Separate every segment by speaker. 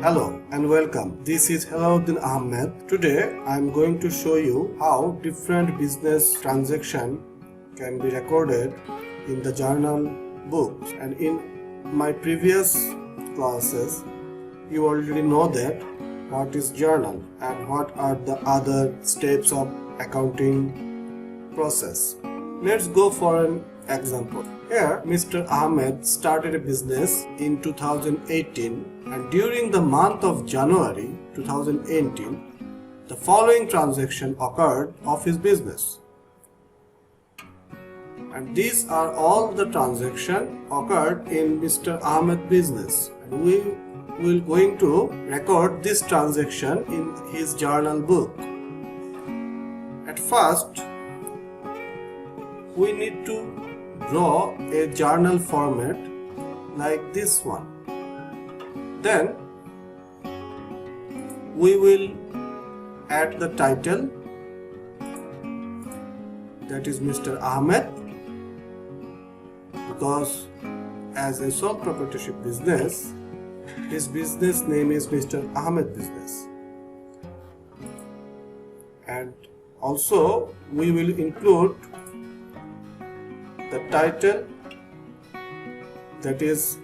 Speaker 1: Hello and welcome. This is Helauddin Ahmed. Today I am going to show you how different business transaction can be recorded in the journal books. And in my previous classes, you already know that what is journal and what are the other steps of accounting process. Let's go for an example. Here, Mr. Ahmed started a business in 2018, and during the month of January 2018, the following transaction occurred of his business. And these are all the transactions occurred in Mr. Ahmed business. And we will going to record this transaction in his journal book. At first, we need to draw a journal format like this one. Then we will add the title, that is Mr. Ahmed, because as a sole proprietorship business, his business name is Mr. Ahmed Business. And also we will include the title, that is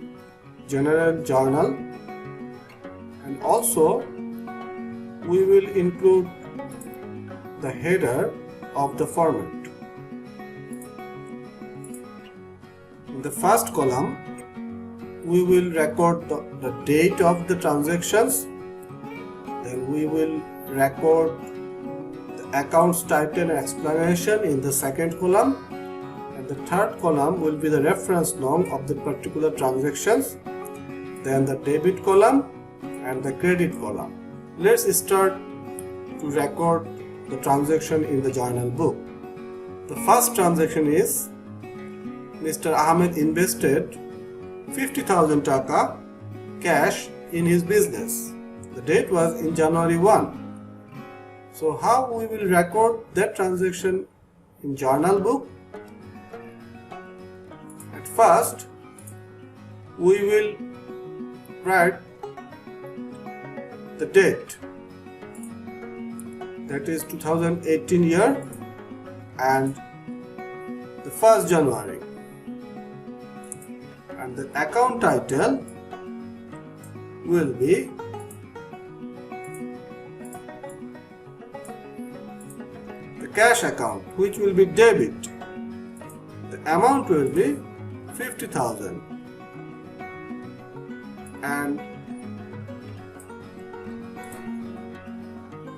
Speaker 1: General Journal, and also we will include the header of the format. In the first column, we will record the date of the transactions. Then we will record the accounts title and explanation in the second column. And the third column will be the reference note of the particular transactions. Then the debit column and the credit column. Let's start to record the transaction in the journal book. The first transaction is Mr. Ahmed invested 50,000 taka cash in his business. The date was in January 1. So how we will record that transaction in journal book? At first, we will write the date, that is 2018 year, and the 1st January, and the account title will be the cash account, which will be debit. The amount will be 50,000, and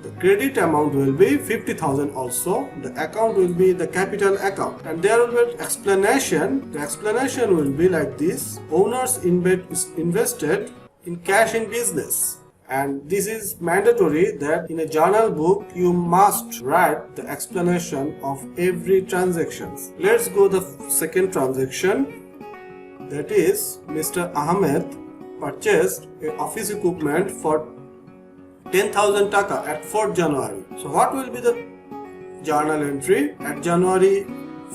Speaker 1: the credit amount will be 50,000 also. The account will be the capital account, and there will be explanation. The explanation will be like this: owners invested in cash in business. And this is mandatory that in a journal book you must write the explanation of every transaction. Let's go the second transaction. That is, Mr. Ahmed purchased a office equipment for 10,000 taka at 4th January. So what will be the journal entry? At January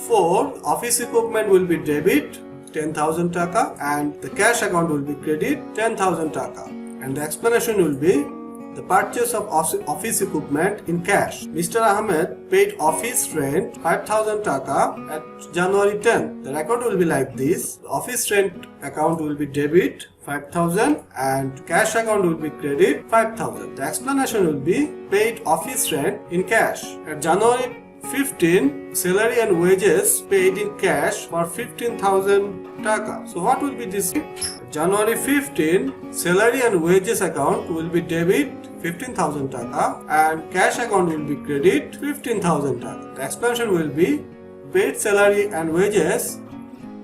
Speaker 1: 4, office equipment will be debit 10,000 taka and the cash account will be credit 10,000 taka. And the explanation will be the purchase of office equipment in cash. Mr. Ahmed paid office rent 5,000 taka at January 10. The record will be like this: the office rent account will be debit 5,000 and cash account will be credit 5,000. The explanation will be paid office rent in cash. At January 15, salary and wages paid in cash for 15,000 taka. So what will be this? January 15, salary and wages account will be debit 15,000 taka and cash account will be credit 15,000 taka. The explanation will be paid salary and wages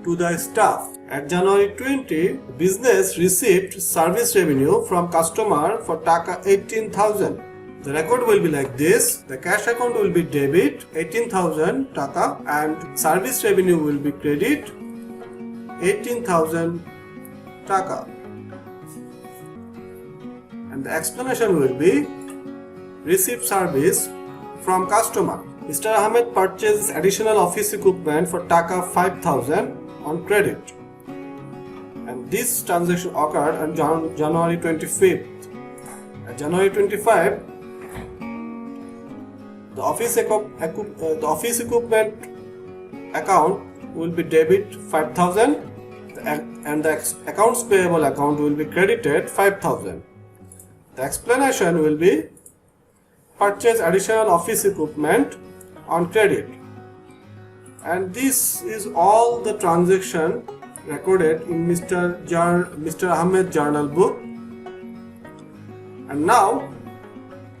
Speaker 1: to the staff. At January 20, business received service revenue from customer for taka 18,000. The record will be like this: the cash account will be debit 18,000 taka and service revenue will be credit 18,000 taka. And the explanation will be received service from customer. Mr. Ahmed purchased additional office equipment for taka 5,000 on credit. And this transaction occurred on January 25th. January 25, the office equipment account will be debit 5,000 and the accounts payable account will be credited 5,000. The explanation will be purchase additional office equipment on credit. And this is all the transaction recorded in Mr. Ahmed journal book. And now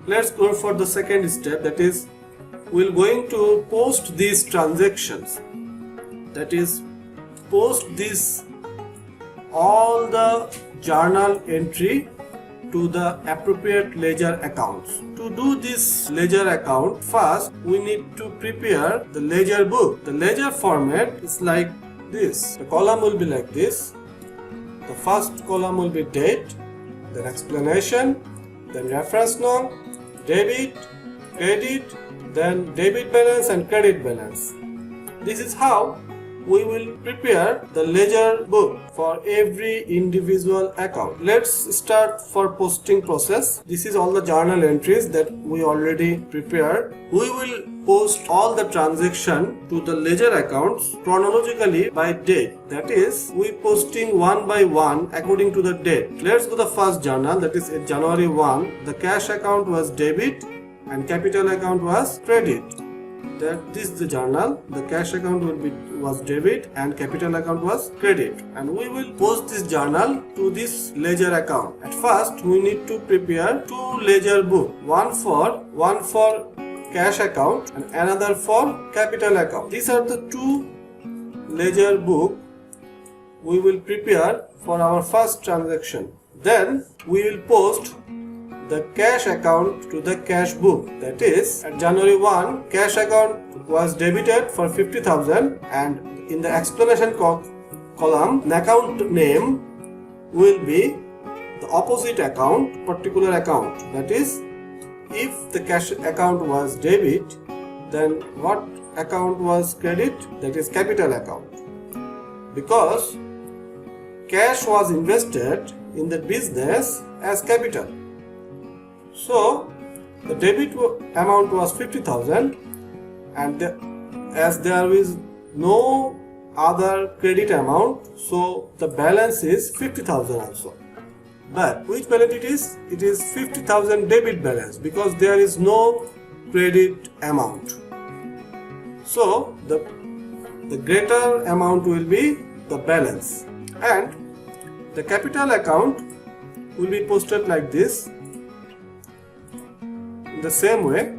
Speaker 1: let's go for the second step, that is we're going to post these transactions, that is post this all the journal entry to the appropriate ledger accounts. To do this ledger account, first we need to prepare the ledger book. The ledger format is like this. The column will be like this. The first column will be date, then explanation, then reference note, debit, credit, then debit balance and credit balance. This is how we will prepare the ledger book for every individual account. Let's start for posting process. This is all the journal entries that we already prepared. We will post all the transaction to the ledger accounts chronologically by date. That is, we posting one by one according to the date. Let's go to the first journal, that is January 1. The cash account was debit and capital account was credit. This is the journal. The cash account was debit and capital account was credit, and we will post this journal to this ledger account. At first we need to prepare two ledger book, one for cash account and another for capital account. These are the two ledger book we will prepare for our first transaction. Then we will post the cash account to the cash book. That is, at January 1, cash account was debited for 50,000, and in the explanation column, the account name will be the opposite account, particular account. That is, if the cash account was debit, then what account was credit? That is capital account. Because cash was invested in the business as capital. So the debit amount was 50,000, and as there is no other credit amount, so the balance is 50,000 also. But which balance it is? It is 50,000 debit balance, because there is no credit amount. So the greater amount will be the balance, and the capital account will be posted like this. The same way,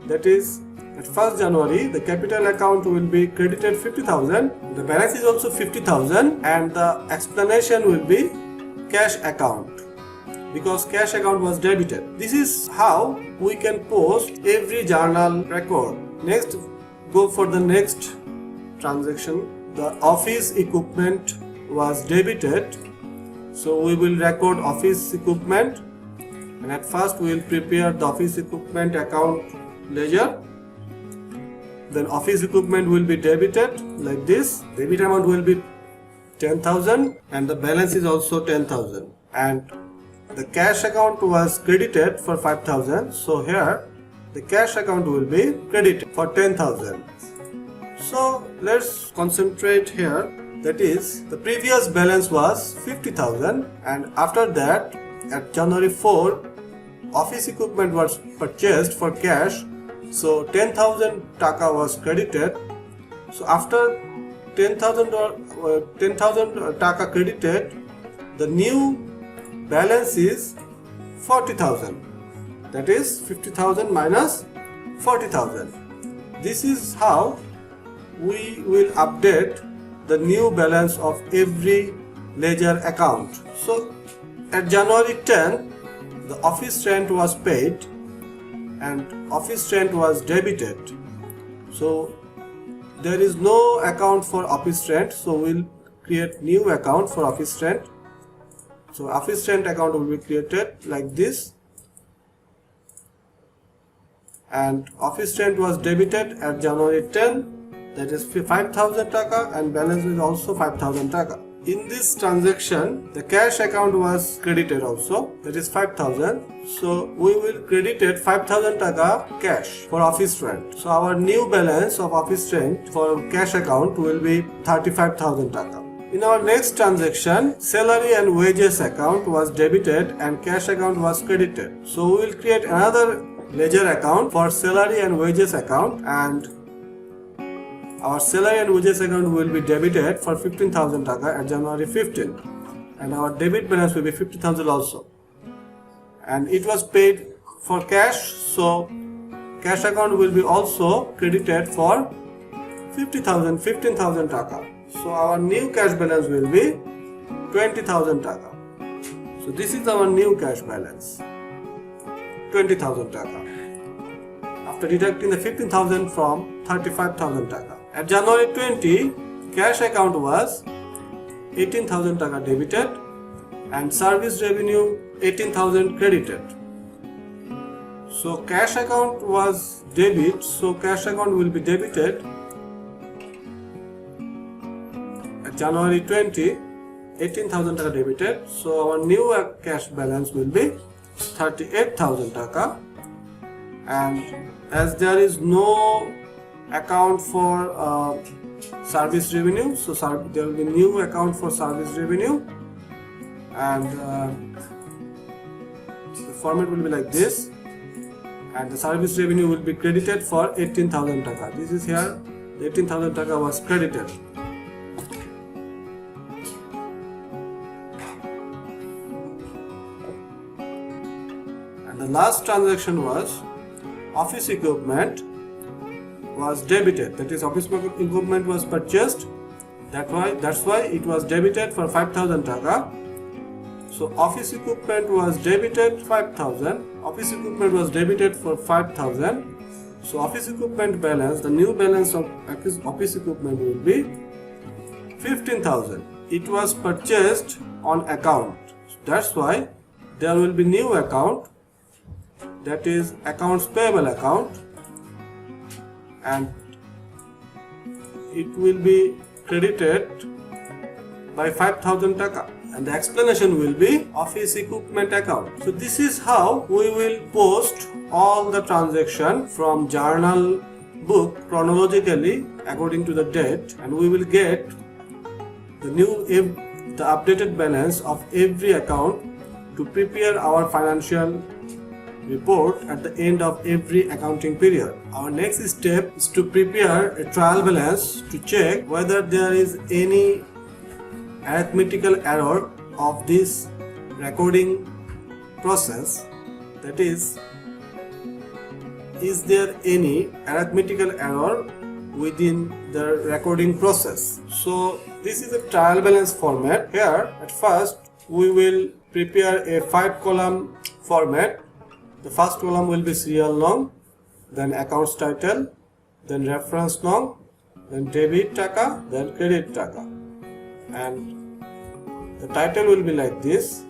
Speaker 1: that is, at 1st January the capital account will be credited 50,000, the balance is also 50,000, and the explanation will be cash account, because cash account was debited. This is how we can post every journal record. Next, go for the next transaction. The office equipment was debited, so we will record office equipment. And at first we will prepare the office equipment account ledger. Then office equipment will be debited like this. Debit amount will be 10,000 and the balance is also 10,000. And the cash account was credited for 5,000. So here the cash account will be credited for 10,000. So let's concentrate here. That is, the previous balance was 50,000, and after that at January 4, office equipment was purchased for cash, so 10,000 taka was credited. So after 10,000 taka credited, the new balance is 40,000. That is 50,000 minus 40,000. This is how we will update the new balance of every ledger account. So at January 10, the office rent was paid and office rent was debited. So there is no account for office rent, so we'll create new account for office rent. So office rent account will be created like this, and office rent was debited at January 10, that is 5,000 taka, and balance is also 5,000 taka. In this transaction, the cash account was credited also, that is 5,000. So we will credited 5,000 taka cash for office rent. So our new balance of office rent for cash account will be 35,000 taka. In our next transaction, salary and wages account was debited and cash account was credited. So we will create another ledger account for salary and wages account, and our salary and wages account will be debited for 15,000 taka at January 15, and our debit balance will be 50,000 also. And it was paid for cash, so cash account will be also credited for 15,000 taka. So our new cash balance will be 20,000 taka. So this is our new cash balance, 20,000 taka. After deducting the 15,000 from 35,000 taka. At January 20, cash account was 18,000 taka debited and service revenue 18,000 credited. So cash account was debit, so cash account will be debited at January 20, 18,000 taka debited. So our new cash balance will be 38,000 taka, and as there is no account for service revenue, so there will be new account for service revenue, and the format will be like this, and the service revenue will be credited for 18,000 taka. This is here, 18,000 taka was credited. And the last transaction was office equipment was debited, that is office equipment was purchased, that's why it was debited for 5,000 taka. So office equipment was debited 5,000, office equipment was debited for 5,000. So office equipment balance, the new balance of office equipment will be 15,000. It was purchased on account, that's why there will be new account, that is accounts payable account, and it will be credited by 5,000 taka, and the explanation will be office equipment account. So this is how we will post all the transaction from journal book chronologically according to the date, and we will get the updated balance of every account to prepare our financial report at the end of every accounting period. Our next step is to prepare a trial balance to check whether there is any arithmetical error of this recording process, that is there any arithmetical error within the recording process. So this is a trial balance format. Here at first we will prepare a 5-column format. The first column will be serial long, then accounts title, then reference long, then debit taka, then credit taka, and the title will be like this.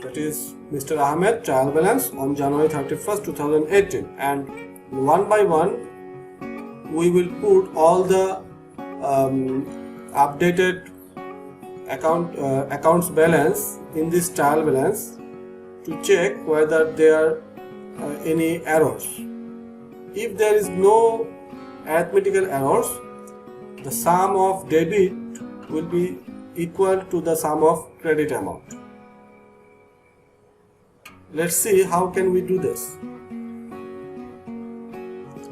Speaker 1: That is Mr. Ahmed trial balance on January 31st, 2018, and one by one we will put all the updated accounts balance in this trial balance to check whether there are any errors. If there is no arithmetical errors, the sum of debit will be equal to the sum of credit amount. Let's see how can we do this.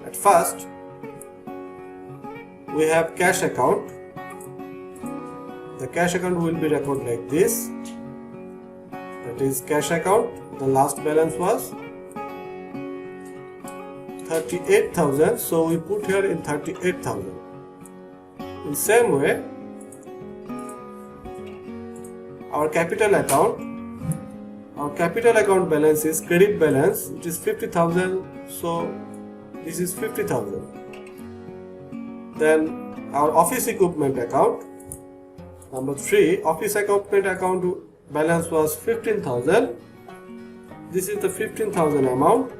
Speaker 1: At first we have cash account. The cash account will be recorded like this, that is cash account, the last balance was 38,000, so we put here in 38,000. In same way, our capital account balance is credit balance, it is 50,000, so this is 50,000. Then our office equipment account, number 3, office equipment account balance was 15,000. This is the 15,000 amount,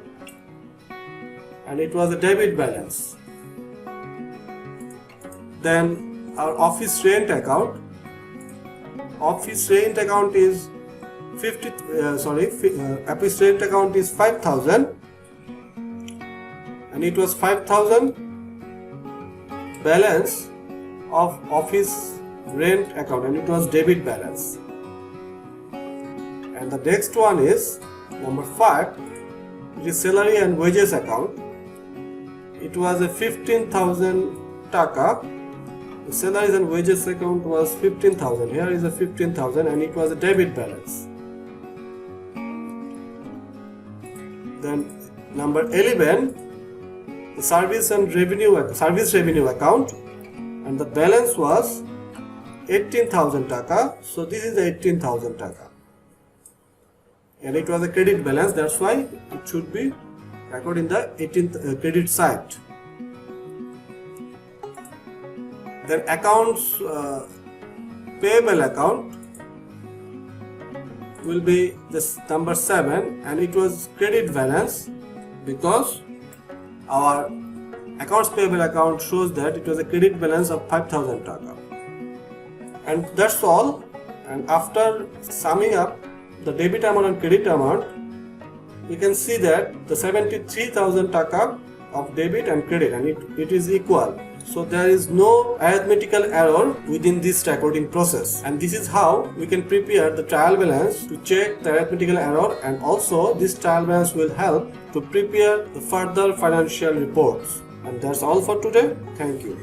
Speaker 1: and it was a debit balance. Then our office rent account. Office rent account is office rent account is 5,000, and it was 5,000 balance of office rent account, and it was debit balance. And the next one is number 5. It is salary and wages account. It was a 15,000 taka. The salaries and wages account was 15,000. Here is a 15,000, and it was a debit balance. Then number 11, the service revenue account, and the balance was 18,000 taka. So this is 18,000 taka, and it was a credit balance. That's why it should be recorded in the 18th credit side. Then accounts payable account will be this number 7, and it was credit balance because our accounts payable account shows that it was a credit balance of 5,000 taka. And that's all. And after summing up the debit amount and credit amount, we can see that the 73,000 taka of debit and credit, and it is equal. So there is no arithmetical error within this recording process, and this is how we can prepare the trial balance to check the arithmetical error, and also this trial balance will help to prepare the further financial reports. And that's all for today. Thank you.